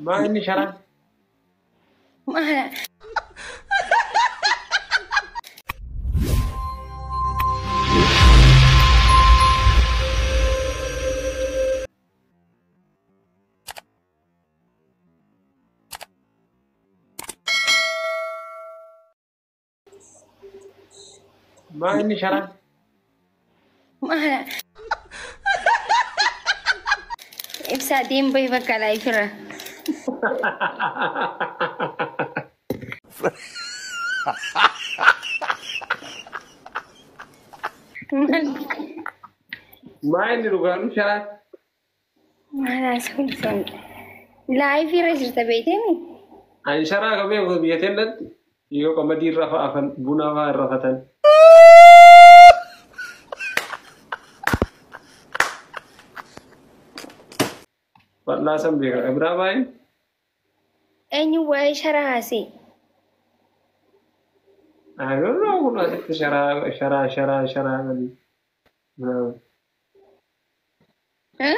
ما إني شرع ما ما إني شرع ما إبسا ديم بيبك على إفرا ما إني رجال شرع ما لا سكون سون لا إفرا جرت بيتني أي شرع كم بيتنا يو كم دير رفع أفن بنا رفتن لا سمبيك إبراهيم أني واي شراسي I don't know what shara gali. No. ها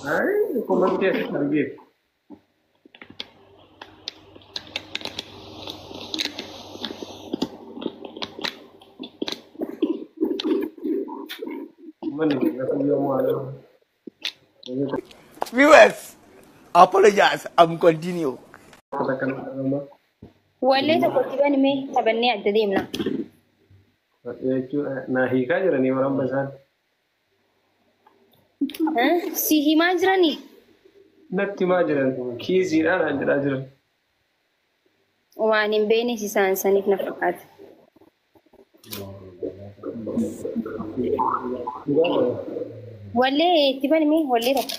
Ay, como que es target. Mani, aku yang mana? Viewers, apologize. I'm continue. Katakan apa? وليت كتبان مي تبني عدديمنا Ya cu, nah hika aja nih orang besar. ها سيهي ما جراني Nanti majalah, kizi ada aja. واني بيني سيسان سنك نفقات ولي تبان مي وليتك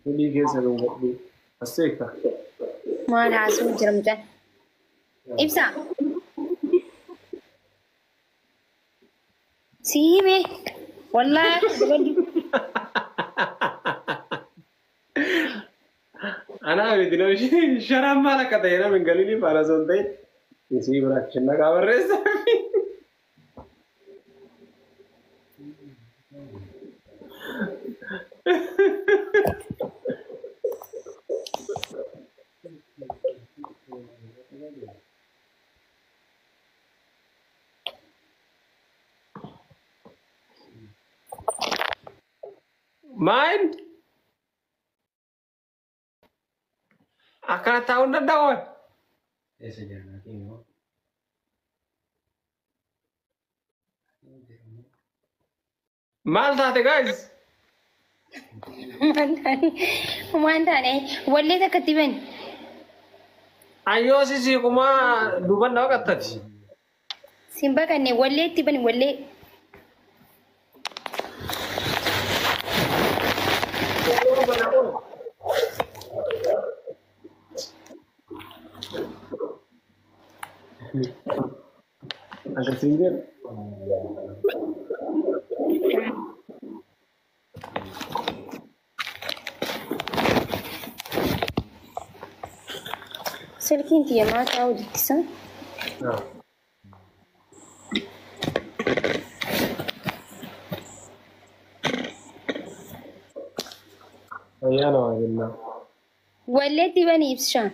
Jadi kes ada nggak? Asik tak? ما أنا عسول جرمجان إبسا سيهي مي والله أنا أريد لو شراب ما لك تينا من قليلي فارا سنتين يسيب راكشنا كابر رئيس Main? Akan tahu ndak? Mal taate guys. ما أنتاني وليتك كتبان Ayo sisi kuma duban daw katat. سيمبا كاني وليت تبان ولي Agak singgir. سلكي انت يا ما تعودي تسا Ayana wajilla. وليت تباني إبسشان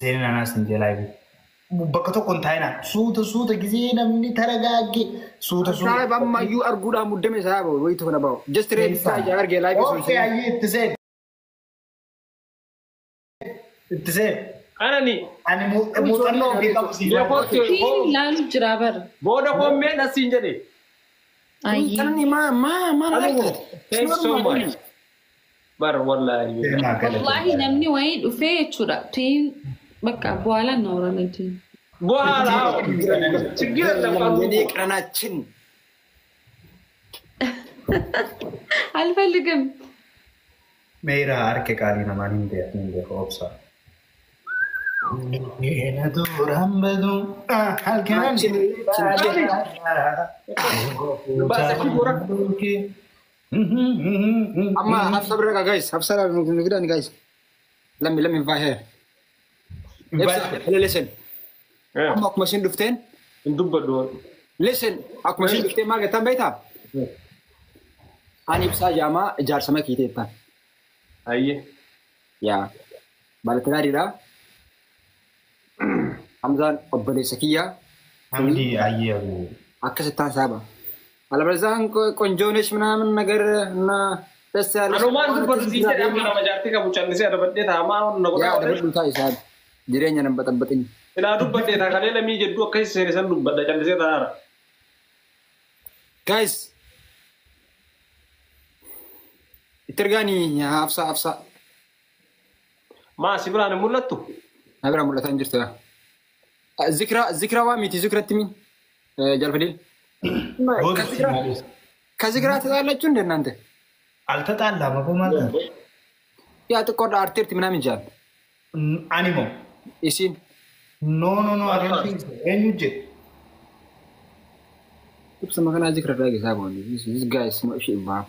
Seenin anas hin jelaayi. Bakka tokkoon taa'ina suuta gisee namni taragaagge suuta. Saayib amma iyyuu arguudhaan muddame saayib wayitu kana bahu. Just ready isaa argee laayibii sun. Okay, ayyee itti seen. Anani. Ani muuxannoo fi qabu siin. Laalu jira bara. Booda koomeen asiin jedhe. Tanni maa laayii. Thanks so much. Bar wallahi. Wallahi namni wayii dhufee jechuudha. Tiin bakka bኋላ እናወራለን። በኋላ ችግር የለም የኔ ቀናችን አልፈልግም። Meera harka qaalii namaan hin beeku obsa. Neena duraan badu halkan Amma hafsa bira guys, hafsa nugdan guys. Let me invite her. Listen. Amma akuma isin dhufteen. Hin dubbadhu. Listen, akuma isin dhufteen maal jettan beektaa? Ani ibsaa jaamaa ijaarsa makiiteettan. Ayyee. Yaa balatti gaariidha. Hamzaan obboleessa kiyyaa. Hamdi ayyee. Akkasittaan saaba. Alabazaan qonjoonesh ምናምን ነገር እና ደስ ያለ Anumaan dubbatu siisee amma nama jaartii qabu callisee adabadhee taamaa na godha. yaa dabadhu taa isaa jireenya nan baxabbaxin. Ilaa dubbadhee taa kalee lamii jedduu akkasii seene san dubbadha callisee taa'aara. Guys, itti ergaani hafsa. Maa si biraan hin mul'attu? Na bira mul'atan jirtu yaa. Zikra waa miti zikratti min jalfadil. ከዝግራ ተጣላችሁ እንደ እናንተ አልተጣላም እኮ ማለት ያ ጥቆር አርቲስት ምናምን ይጃል አኒሞ እሺን ኖ አረንቲንግ ኤንጂ ትብስ መከና ዝክራ ዳጊ ሳቦን this guy is not shit ba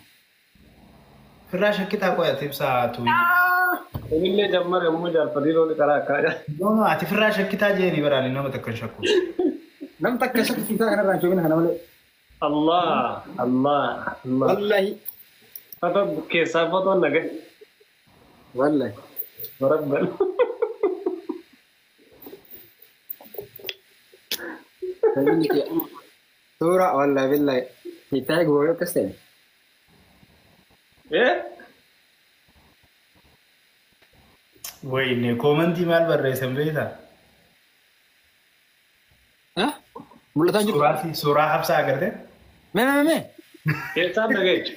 ፍራሽ ከታ ቆያ ትብሳቱ እኔ ጀመረ ሙጃል ፈዲሎ ለቀራካ ኖ አቲ ፍራሽ ከታ ጄኒ በራሊ ነው መተከንሸኩ نم تكسك في ذاك الرانشو منها أنا ولا الله والله هذا كيسا فتوى نجح والله وربنا سورة والله بالله يتاعك بقول كستين ايه ወይኔ ኮመንት ማል በረሰም ቤታ ሙለታን ጅሩ ሱራ ሀብሳ አገርተ ምን كيسا نجح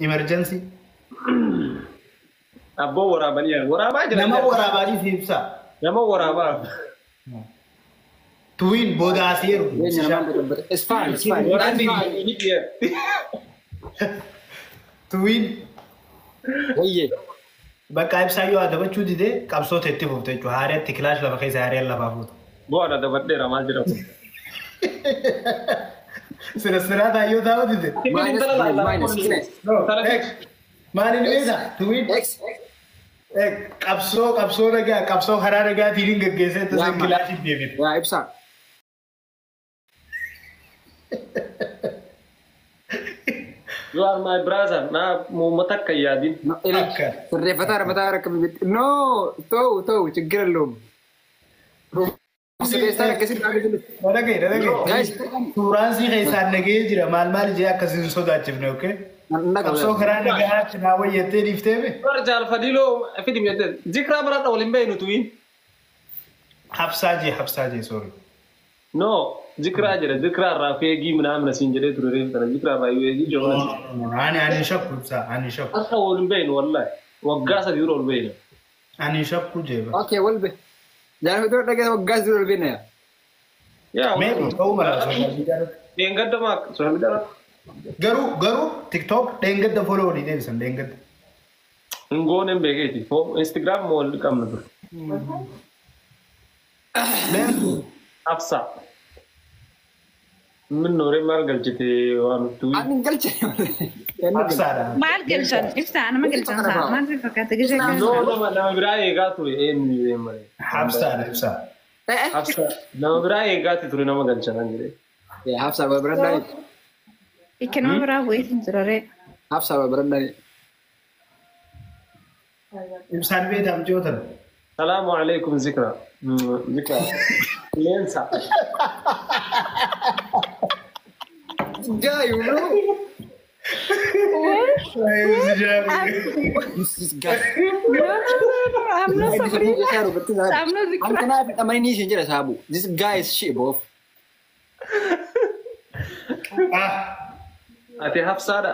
ኢመርጀንሲ አቦ ወራባኒያ ወራባ ጀለ ነማ ወራባዲ ሲብሳ ነማ ወራባ ቱዊን ቦጋሲሩ እስፋን ወራዲ ይዲየ ቱዊን ወዬ በቃ ኢብሳዩ አደበቹ ዲዴ ቀብሶት እtti ፉፍተቹ ሃሪያት ክላሽ ለበከይ ሃሪያ ለፋፉት ቦራ ደበደራ ማጅራው ስራ ታዩ ታው ዲዴ ማንን ቤዛ ቱዊን ቀብሶ ረጋ ቀብሶ ኸራ ረጋ ቲሪን ገገሰ ተሰክላሽ ዴቪድ ያ ኢብሳ You are my brother. Na mumatak yadin. Refatar matarak no to ችግር የለውም ስለስተር ከዚህ guys ሱራንሲ ከይሳን ነገ ጅራ ማልማል ጂ አከሲን ሶዳችፍ ነው ኦኬ ቀብሶ ኸራ ረጋ ነው ወየቴ ዲፍቴ ورجال فديلو فيدم يد ذكرى برات اولين بينو توين حبساجي سوري no ذكرى اجره ذكرى رافيجي منامنا سينجري ترورين ترى ذكرى بايوجي جوان انا شك بصا انا شك اولين بين والله وقاسه يورو بين انا شك جيبا اوكي ولبه جانو تو دغه وقاس يورو بين يا مين تو مرا دينغدما سوالدار غرو تيك توك دينغد فولو دي ديسن دينغد ngone mbegeti fo Instagram mol kam na afsa من نوري مال قلتي وانو توي انا قلت أبصارة ما قلتن إفتح أنا ما قلتن صح ما أدري فكرت جزء no لما براي قاتو ايه مي حبسارة afsa لما براي قاتي توري نما قلتن انجري يا حفصه ببرداني يمكن ما برافو يتنزرري حفصه ببرداني إنسان بيت أم جوتر السلام عليكم ذكرى لينسا جاي ولو I'm not Sabrina. I'm not Zikra. I'm gonna have my niece in Sabu. This guy is shit, bro. ati hafsada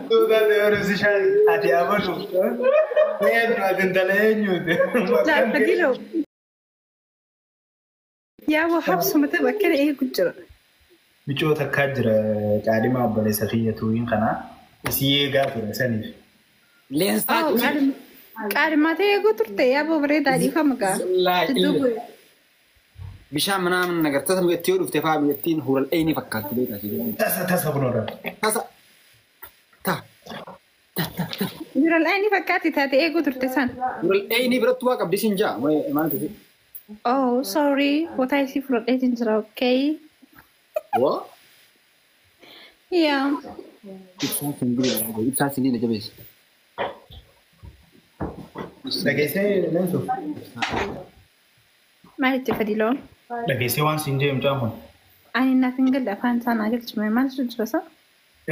Tuga de oro si shal ati abadu. Niente adentaleño. لا بديله يا أبو حبس متى بكرة إيه كجرا Micoota akka jira caadhima obboleessa kiyyatuun kana isii eegaa ture saniif. Leensaa قال ما تيجي قطرت يا أبو بريد علي فمك bishaan manaa nagar tasa mi'atti yoo dhufte fa'aa mi'attiin hural eeyni fakkaatti beekaa jiru. Tasa kunuura. Tasa ta Hural eeyni fakkaatti taate eeguu turte san. hural eeyni biratti waa qabdi siin jaa maal ta'e? Oh, sorry. What I see from agents are okay. Waa? Yeah. Ibsaan sindiina jabeessa. Dhageessee leensu. Maalitti fadiloo? Dhageessee waan siin jee mucaan kun. Ani naaf hin galle afaan isaa naa galchime maal jira sa?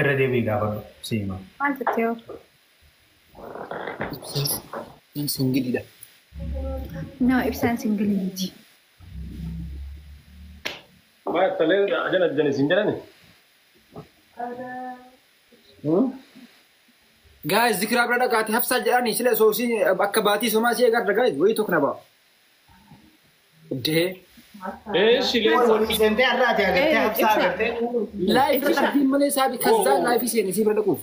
Irra deebii gaafadhu siima. Maal jettee yoo? Ibsaan singiliidha. No, ibsaan singiliiti. Baay'ee talee ajana janis hin jedhani. Guys, zikraa bira dhaqaati hafsaa jedhanii sila soosii akka baatii somaa si eegaa guys wayii tokko na ba'a. Dee. Shilee Walii seentee har'aati agartee habsaa agartee. Laayif irra qabdiin malee saabii kazzaa laayifii seeni si bira dhaquuf.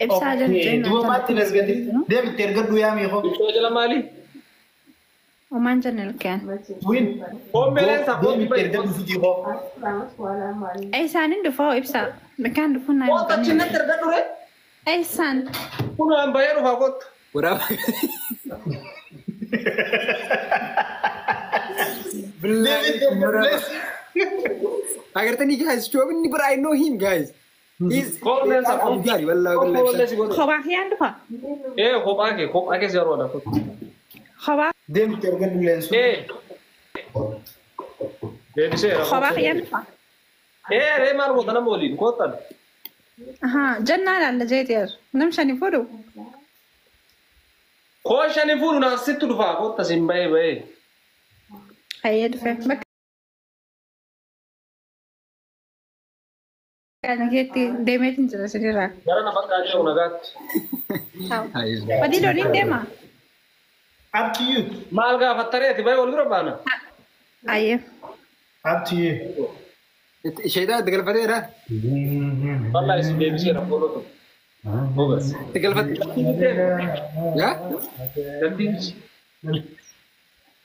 Ibsaa jala Duuba maatti nasgadi. Deebitti ergadhu yaa miiko. Ittoo jala maali? Omaan jala ilkaan. Win. Hoombeleen sabbootti Deebitti ergadhu fitii hoo. Eessaanin dhufoo ibsaa. Mekaan dhufuun naa Kootu achinatti erga dhure? Eessaan. Kun waan baay'ee dhufaa kootu. Waraaba. Deebitti ergadhu. Agartanii guys, coobinni bira I know him guys. Koombeleen sabbootti. Gaari wallaahi wallaahi. Kophaa kiyyaan dhufa. Kophaa kee yeroo kootu. Kophaa. Deebitti ergadhu leensu. Deebiseera. Kophaa kiyyaan dhufa. Ree maal goota nama waliin kootan. Jannaa laalla jeeteer. Nam shani fuudhu. Koo shanii fuudhu naaf sitti dhufaa koota siin bahee. Hayyee dhufe. Bakka keetti deemeetiin jira sirriirraa. Gara na bakka aja'u nagaatti. Fadiloo ni deema. Up to you. Maal gaafattareeti bahee wal dura baana. Hayyee. Up to you. Shaydaa itti galfateera. Wallaahi si deebiseera koolootu. Bogas. Itti galfate. Yaa?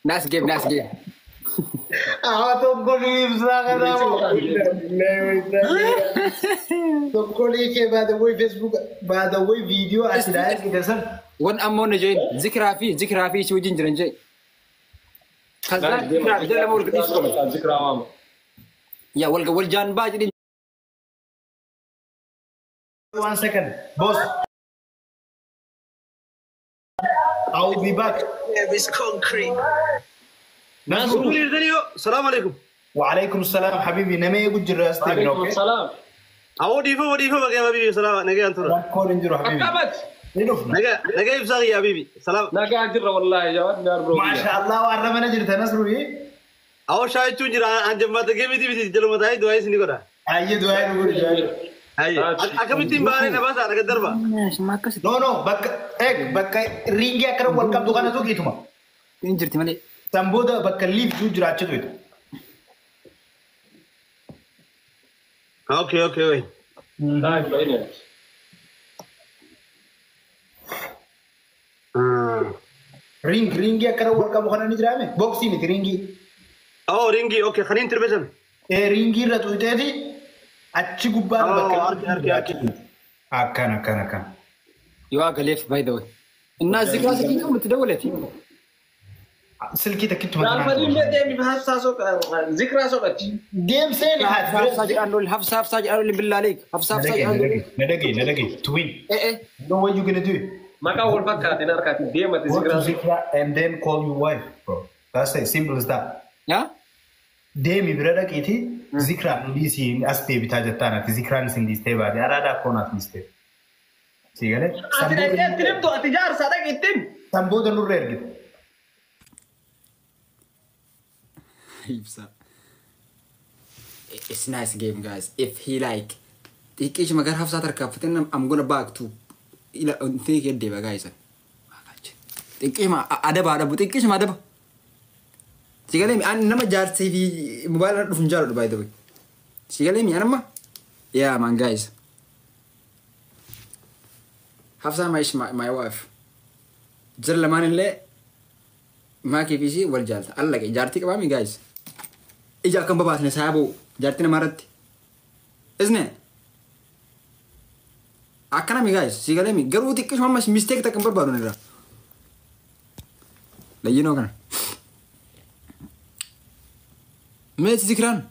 Naas geem. Tokko ni ibsaa kanaamoo. Tokko ni kee baada wayi Facebook baada wayi viidiyoo asirraa ergite san. Wan ammoo na jeen zikiraa fi si wajjin jiran jee. Kazzaa zikiraa jala lama wal gadhiisu qaban. Zikiraa waama. Yaa wal jaan baa jedhin. 1 second, boss. I'll be back. It's concrete. Nasru. السلام عليكم. وعليكم السلام حبيبي نمي يقول جراس تبين Waalaikum اوكي. salaam. وديفو بقى يا حبيبي سلام نجي انتظر كون انجرو حبيبي. Akkabat. نلوفنا. نجي بزاغي يا حبيبي سلام Nagaa jirra wallaahi jawaad gaar bro. ما شاء الله وعرفنا نجري تنصروا لي. اول شاي تجرا عن جماعه جيمي دي جلو متاي دواي سني كده اي دعاء نقول جاي. هاي اكمتين بقى انا بس انا قدر بقى نو بك بك رينجي اكرم والكم دكانه تو كيتما. Hin jirti malee. سامبودا بك ليف جو جراچ دويت. اوكي وي Taa'e baay'inaan. رينجي اكرم والكم دكانه نجرامي. بوكسي مت رينجي. او رينجي اوكي خلينا تربسن رينجي رتويتي اتشي غبار بك. اركي كان. Yoo agaleef by the way. Innaa zikiraa si kiyyoo miti dawwaleeti. سلكي تكتم. Gaafadiin deemi hafsaa soqa zikiraa soqachi. جيم سين Hafsaa jedhaan lolli hafsaa jedhaan lolli billaaleek. Hafsaa jedhaan lolli. ندقي توين. Eh. No, what you gonna do? Maqaa wal fakkaateen harkaatti deemati Go to zikiraa soqa. Zikra and then call your wife, bro. That's it. Simple as that. Yaa? Deemi bira dhaqiiti Zikra nudiisi as deebitaa jettaanati Zikraan isin dhiistee baate araadaa akkoon as dhiistee. Si galee? Ati dhaqee itti himtu ati jaarsaa dhaqi ittiin. Sambooda nurra ergite. Ibsa. It's nice game guys. If he like xiqqeeshi magar hafsaa tarkaanfateen I'm gonna back to ila think it deba guys. Xiqqeeshima adaba xiqqeeshima adaba. Sigalee an nama jaarsii fi mobaayilaa dhufun jaaladhu by the way. Sigalee mi anamma? Yeah man guys. Hafsa my wife. Jir lamaan illee maakii fi ishii wal jaalta. Allaqe jaartii qabaa mi guys? ija kan babaasne saayaboo jaartii namaa irratti. Isne akkana mi guys si galee mi garuu xiqqishuma ammas mistake takka hin barbaadu nirra. Layyinoo kana. Meeti Zikiraan.